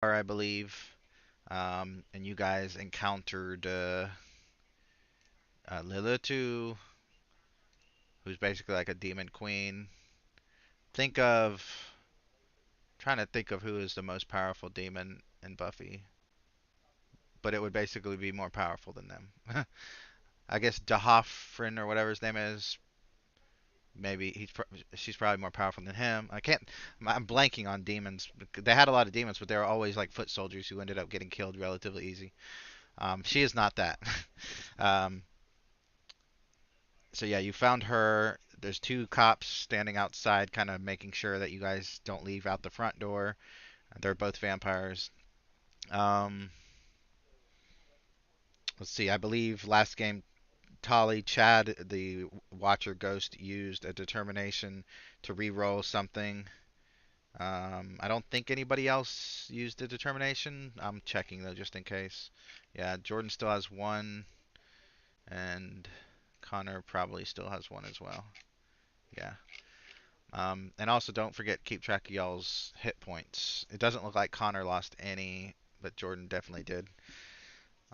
I believe. And you guys encountered Lilitu, who's basically like a demon queen. Think of trying to think of who is the most powerful demon in Buffy, but it would basically be more powerful than them. I guess Dahofrin or whatever his name is. Maybe she's probably more powerful than him. I'm blanking on demons. They had a lot of demons, but they were always like foot soldiers who ended up getting killed relatively easy. She is not that. um, so yeah, you found her. There's two cops standing outside, kind of making sure that you guys don't leave out the front door. They're both vampires. Um, let's see. I believe last game, Chad, the Watcher Ghost, used a determination to re-roll something. I don't think anybody else used a determination. I'm checking though, just in case. Yeah, Jordan still has one, and Connor probably still has one as well. Yeah. And also don't forget keep track of y'all's hit points. It doesn't look like Connor lost any, but Jordan definitely did.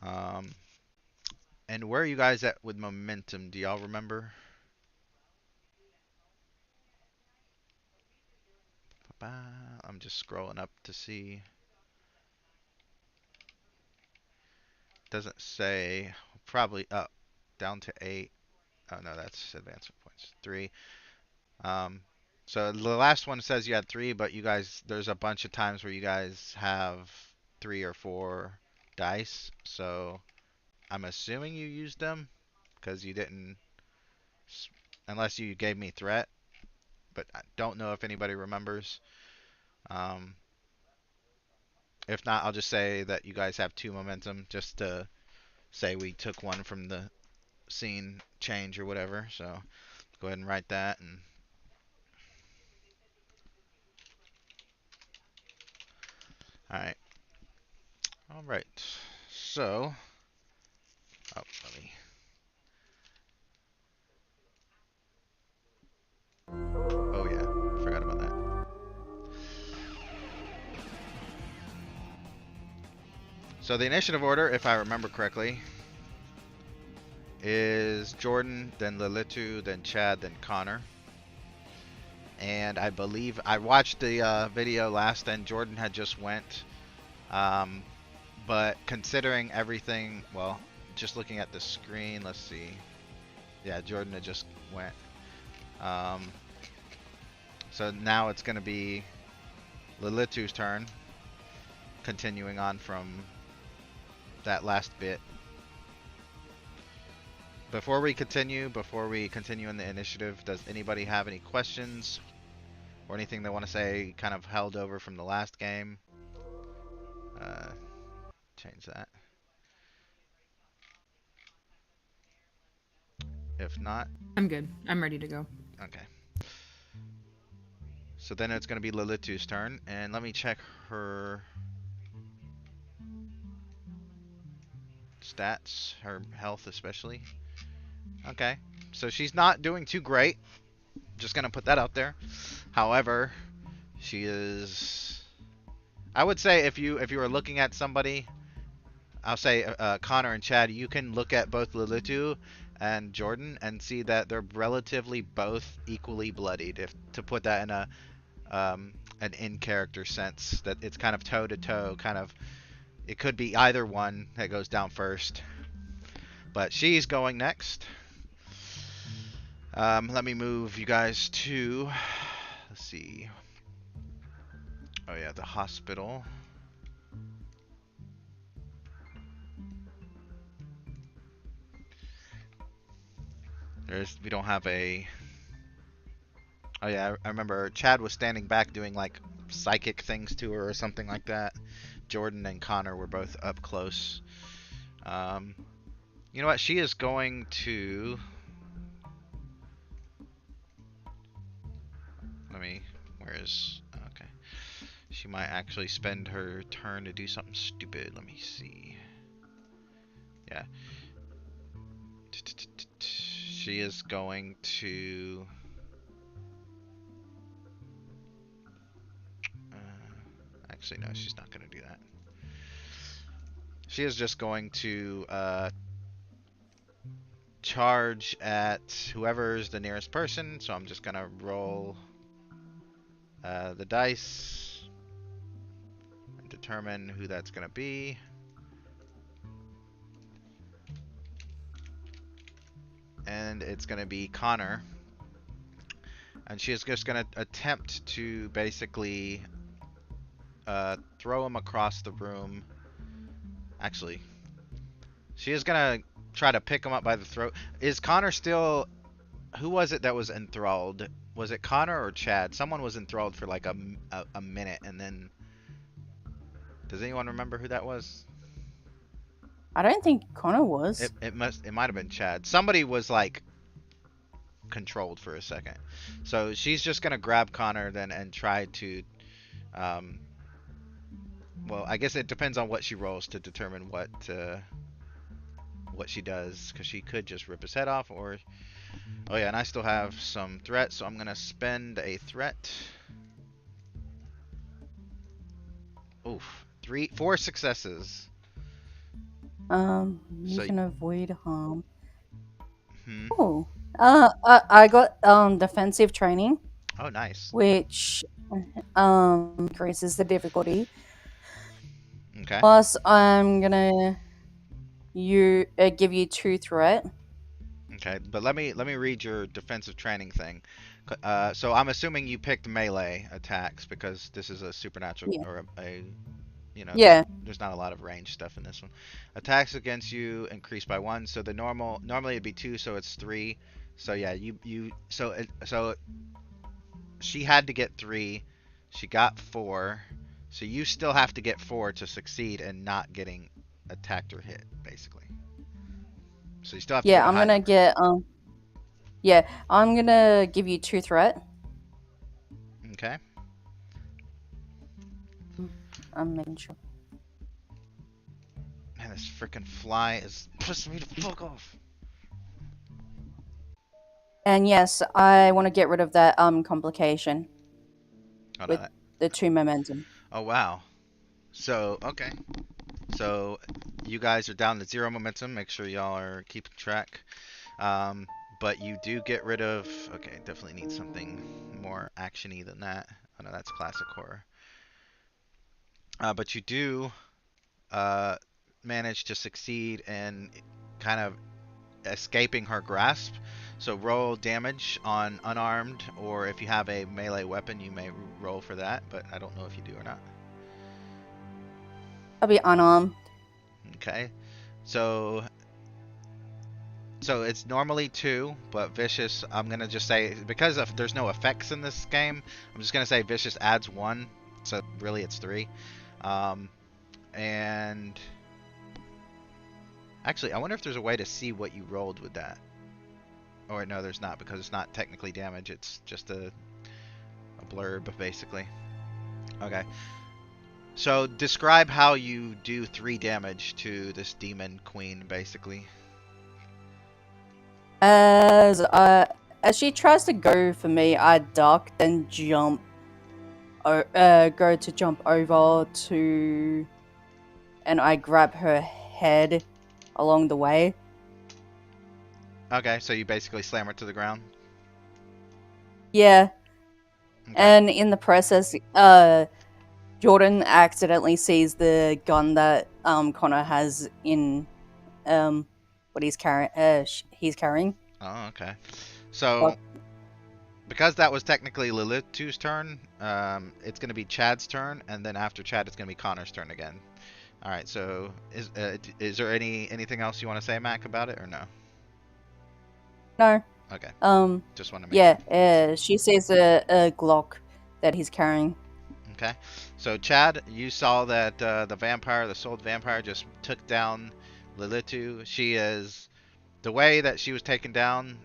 Um, and where are you guys at with momentum? Do y'all remember? I'm just scrolling up to see. Doesn't say. Probably up, down to 8. Oh no, that's advancement points. 3. Um, so the last one says you had 3, but you guys, there's a bunch of times where you guys have 3 or 4 dice. So I'm assuming you used them because you didn't, unless you gave me threat. But I don't know if anybody remembers. Um, if not, I'll just say that you guys have 2 momentum, just to say we took one from the scene change or whatever. So go ahead and write that. And all right, all right. So, oh, let me. Oh yeah, forgot about that. So the initiative order, if I remember correctly, is Jordan, then Lilitu, then Chad, then Connor. And I believe I watched the video last, and Jordan had just went. Um, but considering everything, well, just looking at the screen, let's see. Yeah, Jordan had just went. Um, so now it's going to be Lilitu's turn, continuing on from that last bit. Before we continue in the initiative, does anybody have any questions or anything they want to say kind of held over from the last game? Uh, change that. If not, I'm good. I'm ready to go. okay. So then it's going to be Lilitu's turn, and let me check her stats, her health especially. Okay, so she's not doing too great. Just going to put that out there. However, she is. I would say if you were looking at somebody, I'll say Connor and Chad, you can look at both Lilitu and Jordan and see that they're relatively both equally bloodied. If to put that in a an in character sense, that it's kind of toe to toe, kind of it could be either one that goes down first. But she's going next. Let me move you guys to, let's see. Oh yeah, the hospital. We don't have a. Oh yeah, I remember Chad was standing back doing like psychic things to her or something like that. Jordan and Connor were both up close. Um, you know what? She is going to. Let me. Where is? Okay. She might actually spend her turn to do something stupid. Let me see. Yeah. She is going to. Actually, no, she's not going to do that. She is just going to charge at whoever's the nearest person. So I'm just going to roll the dice and determine who that's going to be. And it's going to be Connor. And she is just going to attempt to basically throw him across the room. Actually, she is going to try to pick him up by the throat. Is Connor still. Who was it that was enthralled? Was it Connor or Chad? Someone was enthralled for like a minute, and then. Does anyone remember who that was? I don't think Connor was. It might have been Chad. Somebody was like controlled for a second. So she's just gonna grab Connor then and try to um well, I guess it depends on what she rolls to determine what she does, because she could just rip his head off, or oh yeah, and I still have some threats, so I'm gonna spend a threat. Oof, four successes. You So can avoid harm. hmm. Oh, I got defensive training, Oh nice. which increases the difficulty. Okay. Plus, I'm gonna give you two threat. Okay, but let me read your defensive training thing. So I'm assuming you picked melee attacks because this is a supernatural Yeah, or yeah, there's not a lot of range stuff in this one. Attacks against you increase by one, so the normally it'd be two, so it's three. So yeah, so she had to get three, she got four, so you still have to get four to succeed in not getting attacked or hit, basically. So you still have to get yeah. a high number. Yeah, I'm gonna give you two threat. Okay. Mm, I'm making sure. Man, this freaking fly is pissing me to fuck off. And yes, I want to get rid of that complication Hold with on. the two momentum. Oh wow. So okay. So you guys are down to zero momentum. Make sure y'all are keeping track. Um, but you do get rid of. Okay, definitely need something more actiony than that. Oh no, that's classic horror. But you do uh, manage to succeed in kind of escaping her grasp. So roll damage on unarmed, or if you have a melee weapon, you may roll for that. But I don't know if you do or not. I'll be unarmed. Okay. So it's normally two, but vicious. I'm gonna just say because there's no effects in this game. I'm just gonna say vicious adds one, so really it's three. Um, and actually, I wonder if there's a way to see what you rolled with that. Or no, there's not, because it's not technically damage. It's just a blurb basically. Okay. So describe how you do three damage to this demon queen, basically. As as she tries to go for me, I duck, then jump. Go to jump over to, and I grab her head along the way. Okay, so you basically slam her to the ground. Yeah, Okay. and in the process, Jordan accidentally sees the gun that Connor has in what he's carrying. He's carrying. Oh, okay. But So because that was technically Lilith's turn, it's going to be Chad's turn, and then after Chad, it's going to be Connor's turn again. All right. So is there anything else you want to say, Mac, about it, or no? no, Okay. um, Just want to make sure. yeah, she sees a Glock that he's carrying. Okay. So Chad, you saw that the souled vampire, just took down Lilitu. She is the way that she was taken down.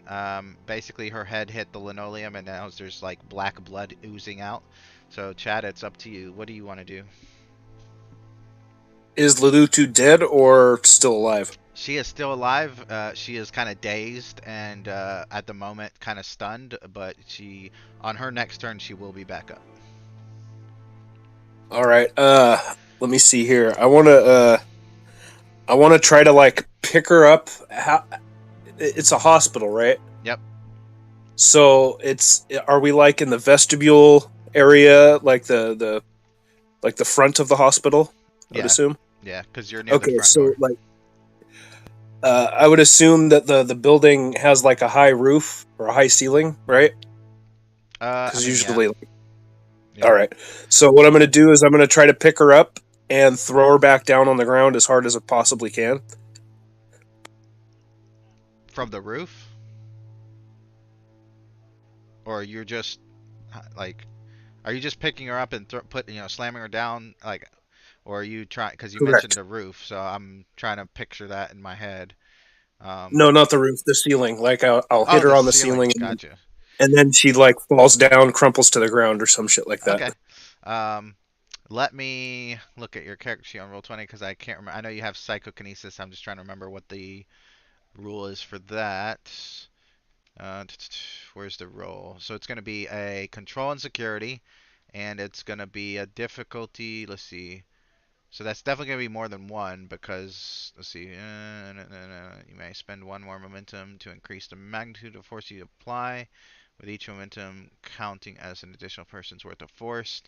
Basically, her head hit the linoleum, and now there's like black blood oozing out. So Chad, it's up to you. What do you want to do? Is Lelutu dead or still alive? She is still alive. She is kind of dazed and at the moment kind of stunned, but on her next turn she will be back up. All right. Let me see here. I want to try to like pick her up. It's a hospital, right? Yep. So are we like in the vestibule area, like the front of the hospital? I would Yeah. assume. Yeah, because you're near the Okay, front so door. like I would assume that the building has like a high roof or a high ceiling, right? I Because mean, yeah. usually, all Yeah. right. So what I'm going to do is I'm going to try to pick her up and throw her back down on the ground as hard as I possibly can. From the roof? Or you're just, like, are you just picking her up and slamming her down? Like, or are you trying, because you mentioned Correct. the roof, so I'm trying to picture that in my head. Um, No, not the roof, the ceiling. Like I'll hit oh, her the on the ceiling. ceiling, Gotcha. and then she like falls down, crumples to the ground, or some shit like that. Okay. Um, Let me look at your character sheet on roll 20 because I can't remember. I know you have psychokinesis. I'm just trying to remember what the rule is for that. Where's the roll? So it's going to be a control and security, and it's going to be a difficulty. Let's see. So that's definitely going to be more than one because, let's see. You may spend one more momentum to increase the magnitude of force you apply, with each momentum counting as an additional person's worth of force.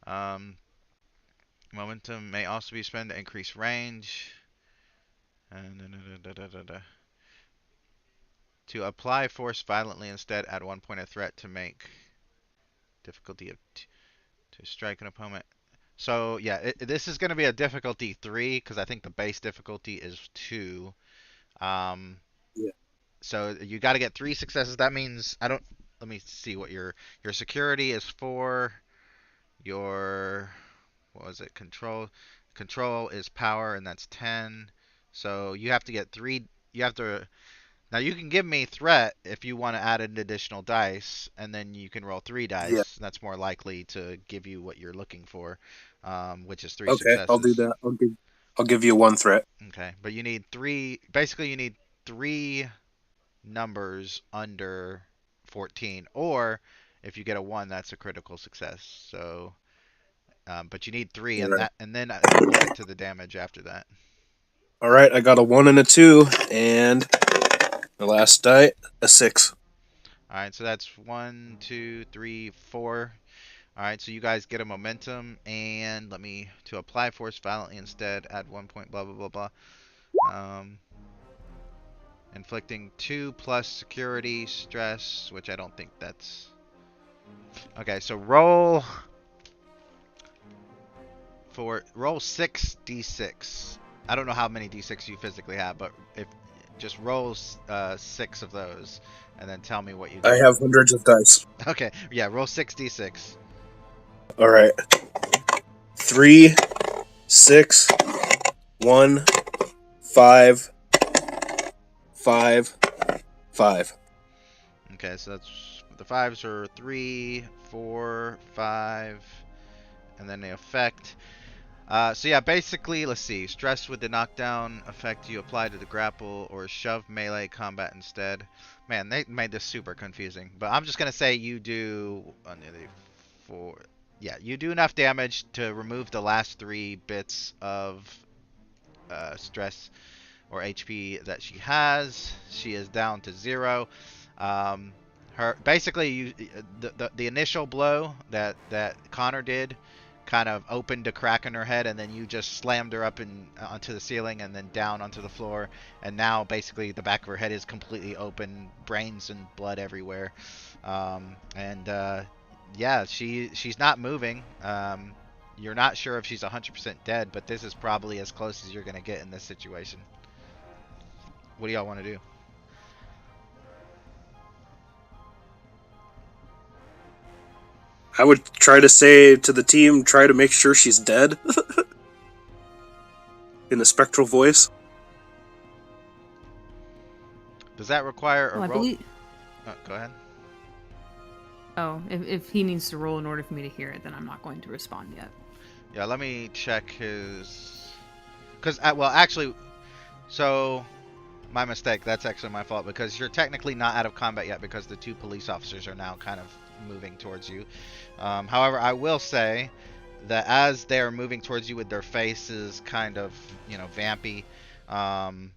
Um, Momentum may also be spent to increase range. To apply force violently instead, add 1 point of threat to make difficulty of to strike an opponent. So yeah, this is going to be a difficulty 3 because I think the base difficulty is 2. Um, Yeah. so you got to get 3 successes. That means I don't. Let me see what your security is 4. Your what was it? Control is power, and that's 10. So you have to get 3. You have to. Now you can give me threat if you want to add an additional dice, and then you can roll 3 Yeah. dice. That's more likely to give you what you're looking for, which is 3 Okay, I'll do successes. that. I'll give you one threat. Okay, but you need 3. Basically, you need 3 numbers under 14, or if you get a 1, that's a critical success. So, but you need 3, All and right. then we'll get to the damage after that. All right. I got a 1 and a 2, and the last die a 6. All right, so that's 1, 2, 3, 4. All right, so you guys get a momentum, and let me to apply force violently instead. Add 1 point. Blah blah blah blah. Inflicting 2 plus security stress, which I don't think that's okay. So roll 6d6. I don't know how many d6 you physically have, but if just roll 6 of those, and then tell me what you I do. have hundreds of dice. Okay, yeah, roll 6d6. All right. 3, 6, 1, 5, 5, 5. Okay, so that's the fives are 3, 4, 5, and then the effect. So yeah, basically, let's see. Stress with the knockdown effect you apply to the grapple or shove melee combat instead. Man, they made this super confusing. But I'm just gonna say you do 1, 2, 3, 4. Yeah, you do enough damage to remove the last 3 bits of stress or HP that she has. She is down to 0. Um, her basically the initial blow that Connor did kind of opened a crack in her head, and then you just slammed her up onto the ceiling and then down onto the floor, and now basically the back of her head is completely open, brains and blood everywhere, and yeah, she's not moving. You're not sure if she's 100% dead, but this is probably as close as you're gonna get in this situation. What do y'all want to do? I would try to say to the team, try to make sure she's dead in a spectral voice. Does that require a Well, I roll? believe. Oh, go ahead. Oh, if he needs to roll in order for me to hear it, then I'm not going to respond yet. Yeah, let me check his. Because, well, actually, so my mistake. That's actually my fault because you're technically not out of combat yet because the 2 police officers are now kind of moving towards you. However, I will say that as they're moving towards you with their faces kind of, vampy, um,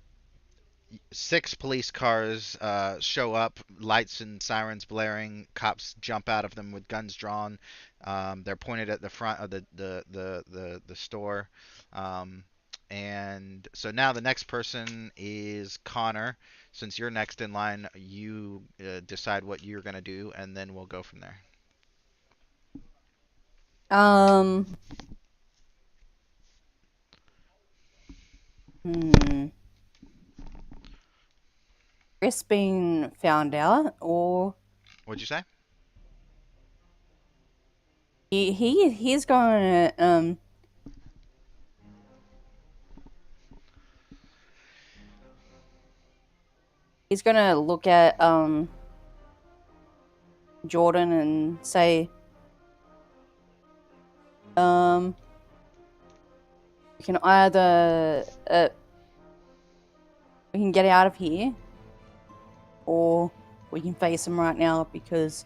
6 police cars show up, lights and sirens blaring. Cops jump out of them with guns drawn. They're pointed at the front of the store. Um, and so now the next person is Connor. Since you're next in line, you decide what you're gonna do, and then we'll go from there. Um. Hmm. Chris being found out, or What'd you say? he's going to he's gonna look at Jordan and say, we can either we can get out of here, or we can face him right now because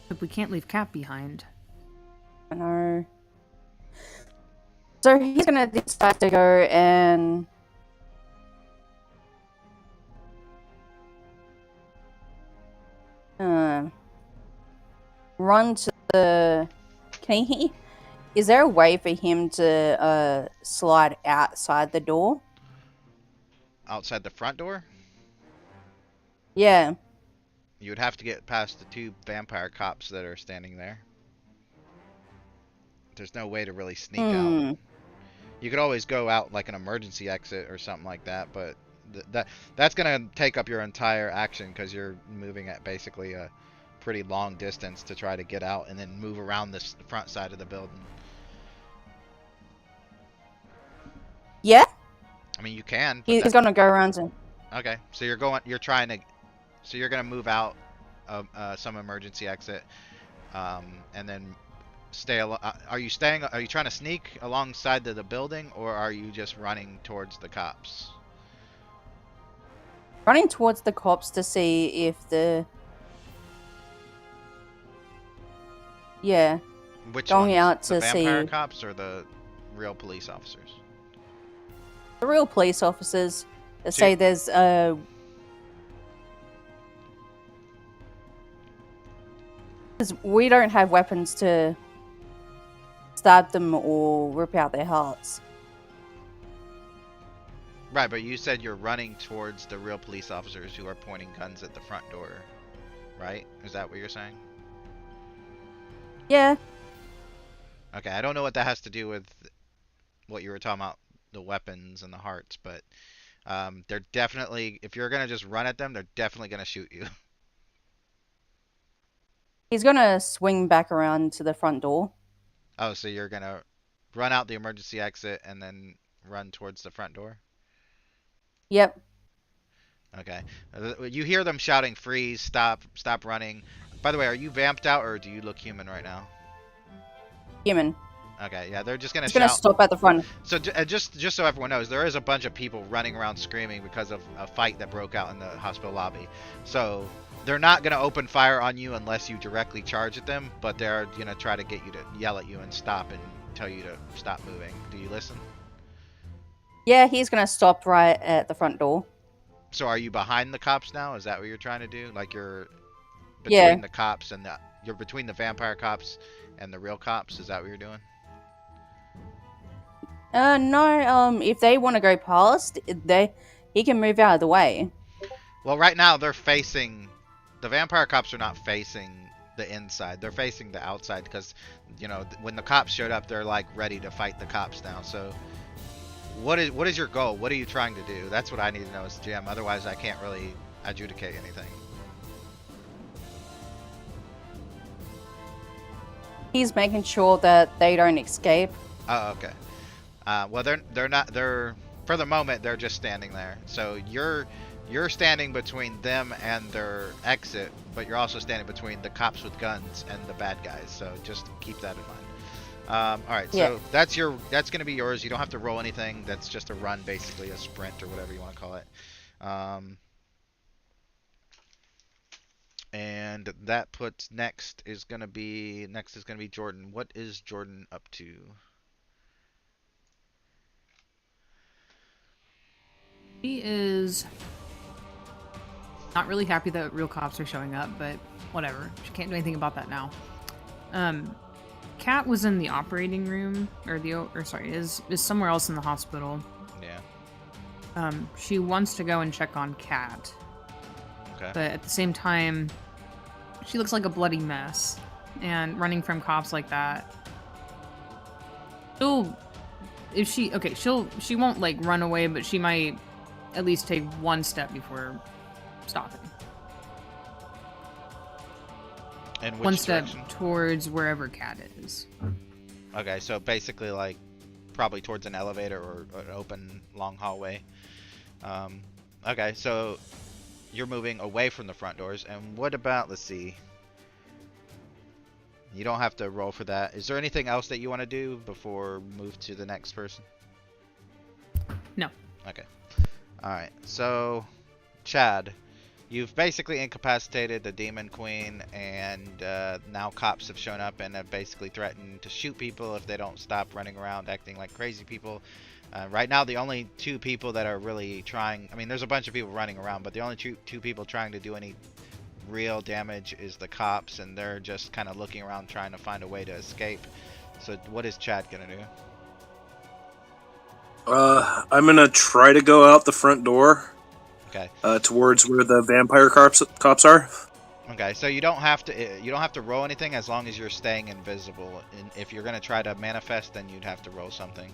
But we can't leave Cap behind. I know. So he's gonna decide to go and run to the. Can he? Is there a way for him to slide outside the door? Outside the front door? Yeah. You would have to get past the 2 vampire cops that are standing there. There's no way to really sneak out. You could always go out like an emergency exit or something like that, but that's gonna take up your entire action because you're moving at basically a pretty long distance to try to get out and then move around this front side of the building. Yeah. I mean, you can. But He's gonna go around to. Okay, so you're trying to, so you're gonna move out some emergency exit, and then are you staying? Are you trying to sneak alongside the building, or are you just running towards the cops? Running towards the cops to see if the. Yeah. Which going ones? out The to vampire see cops or the real police officers? the real police officers that So say there's because we don't have weapons to stab them or rip out their hearts. Right, but you said you're running towards the real police officers who are pointing guns at the front door, right? Is that what you're saying? Yeah. Okay, I don't know what that has to do with what you were talking about, the weapons and the hearts, but they're definitely, if you're gonna just run at them, they're definitely gonna shoot you. He's gonna swing back around to the front door. Oh, so you're gonna run out the emergency exit and then run towards the front door? Yep. Okay. You hear them shouting, "Freeze! Stop! Stop running!" By the way, are you vamped out or do you look human right now? Human. Okay, yeah, they're just gonna He's gonna shout. stop at the front. So just so everyone knows, there is a bunch of people running around screaming because of a fight that broke out in the hospital lobby. So they're not gonna open fire on you unless you directly charge at them, but they're gonna try to get you to yell at you and stop and tell you to stop moving. Do you listen? Yeah, he's gonna stop right at the front door. So are you behind the cops now? Is that what you're trying to do? Like you're between Yeah. the cops and you're between the vampire cops and the real cops? Is that what you're doing? No, if they want to go past, he can move out of the way. Well, right now they're facing, the vampire cops are not facing the inside. They're facing the outside because, when the cops showed up, they're like ready to fight the cops now. So what is your goal? What are you trying to do? That's what I need to know as GM. Otherwise, I can't really adjudicate anything. He's making sure that they don't escape. Oh, okay. Well, they're not. They're, for the moment, they're just standing there. So you're standing between them and their exit, but you're also standing between the cops with guns and the bad guys. So just keep that in mind. All right. Yeah. So that's gonna be yours. You don't have to roll anything. That's just a run, basically a sprint or whatever you want to call it. And that puts next is gonna be Jordan. What is Jordan up to? He is not really happy that real cops are showing up, but whatever. She can't do anything about that now. Kat was in the operating room, is somewhere else in the hospital. Yeah. She wants to go and check on Kat, Okay. but at the same time, she looks like a bloody mess, and running from cops like that. She won't like run away, but she might at least take one step before stopping. And which One step direction? towards wherever Kat is. Okay, so basically like probably towards an elevator or an open long hallway. Okay, so you're moving away from the front doors. And what about, let's see. You don't have to roll for that. Is there anything else that you want to do before move to the next person? No. Okay. Alright, so Chad, you've basically incapacitated the Demon Queen, and now cops have shown up and have basically threatened to shoot people if they don't stop running around acting like crazy people. Right now, the only two people that are really trying... I mean, there's a bunch of people running around, but the only two people trying to do any real damage is the cops, and they're just kind of looking around trying to find a way to escape. So what is Chad going to do? I'm gonna try to go out the front door. Okay. Towards where the vampire cops are. Okay, so you don't have to roll anything as long as you're staying invisible. And if you're gonna try to manifest, then you'd have to roll something.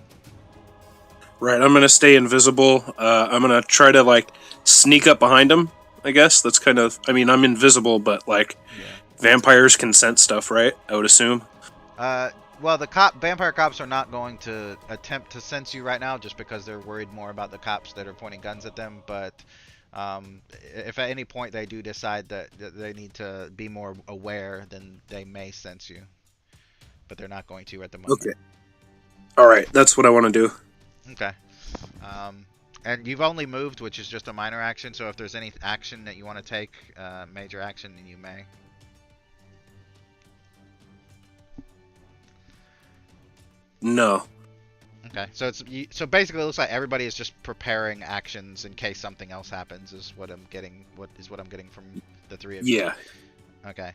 Right, I'm gonna stay invisible. I'm gonna try to like sneak up behind him. I guess that's kind of. I mean, I'm invisible, but like vampires can sense stuff, right? I would assume. Well, the vampire cops are not going to attempt to sense you right now, just because they're worried more about the cops that are pointing guns at them. But if at any point they do decide that they need to be more aware, then they may sense you. But they're not going to at the moment. Okay. All right, that's what I want to do. Okay. And you've only moved, which is just a minor action. So if there's any action that you want to take, major action, then you may. No. Okay, so so basically it looks like everybody is just preparing actions in case something else happens. Is what I'm getting. What I'm getting from the three of you. Yeah. Okay.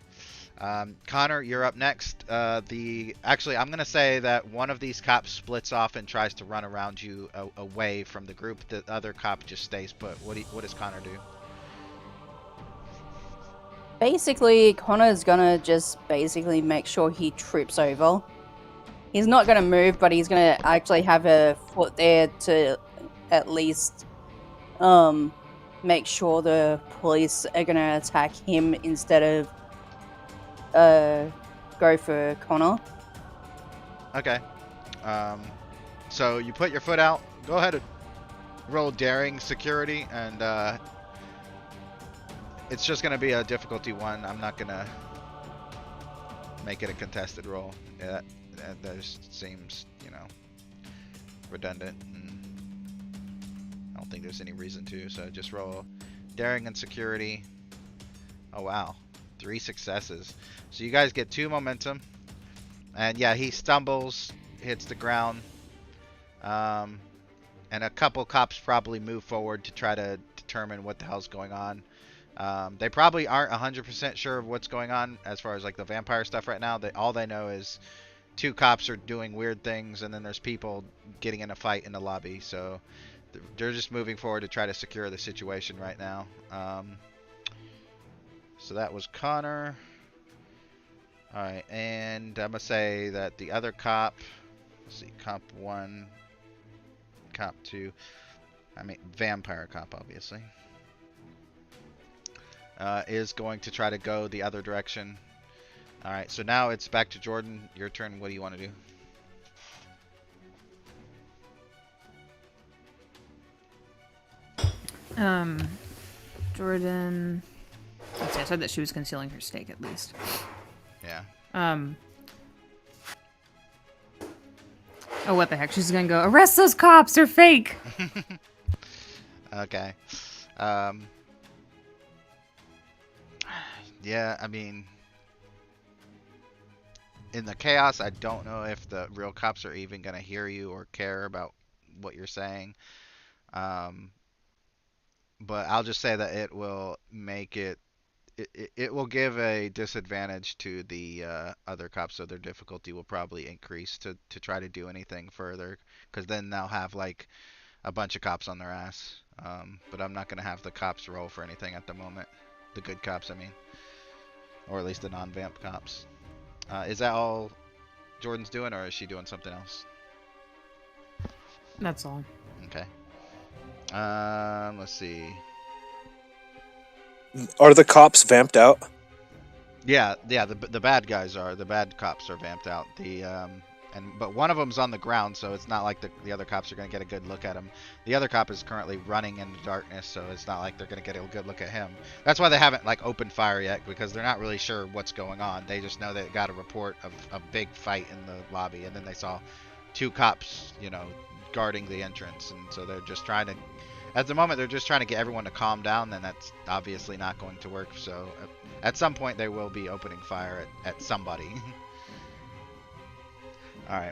Connor, you're up next. Actually, I'm gonna say that one of these cops splits off and tries to run around you away from the group. The other cop just stays put. What does Connor do? Basically, Connor's gonna just basically make sure he trips over. He's not gonna move, but he's gonna actually have a foot there to at least make sure the police are gonna attack him instead of go for Connor. Okay. So you put your foot out. Go ahead and roll daring security, and it's just gonna be a difficulty 1. I'm not gonna make it a contested roll. Yeah, that just seems, redundant. I don't think there's any reason to. So just roll daring and security. Oh wow, 3 successes. So you guys get 2 momentum, and yeah, he stumbles, hits the ground, and a couple cops probably move forward to try to determine what the hell's going on. They probably aren't 100% sure of what's going on as far as like the vampire stuff right now. All they know is 2 cops are doing weird things, and then there's people getting in a fight in the lobby. So they're just moving forward to try to secure the situation right now. So that was Connor. Alright, and I'm going to say that the other cop, let's see, cop 1, cop 2, vampire cop, obviously, is going to try to go the other direction. Alright, so now it's back to Jordan. Your turn. What do you want to do? Jordan... Let's see, I said that she was concealing her stake, at least. Yeah. Oh, what the heck? She's gonna go, arrest those cops! They're fake! Okay. Yeah, I mean, in the chaos, I don't know if the real cops are even gonna hear you or care about what you're saying. Um, but I'll just say that it will make it will give a disadvantage to the other cops, so their difficulty will probably increase to try to do anything further, because then they'll have like a bunch of cops on their ass. But I'm not gonna have the cops roll for anything at the moment. The good cops, I mean, or at least the non-vamp cops. Is that all Jordan's doing, or is she doing something else? That's all. Okay. Let's see. Are the cops vamped out? Yeah, yeah. The bad guys are the bad cops are vamped out. But one of them's on the ground, so it's not like the other cops are gonna get a good look at him. The other cop is currently running in the darkness, so it's not like they're gonna get a good look at him. That's why they haven't like opened fire yet, because they're not really sure what's going on. They just know they got a report of a big fight in the lobby, and then they saw two cops, guarding the entrance, and so they're just trying to. At the moment, they're just trying to get everyone to calm down, and that's obviously not going to work. So, at some point, they will be opening fire at somebody.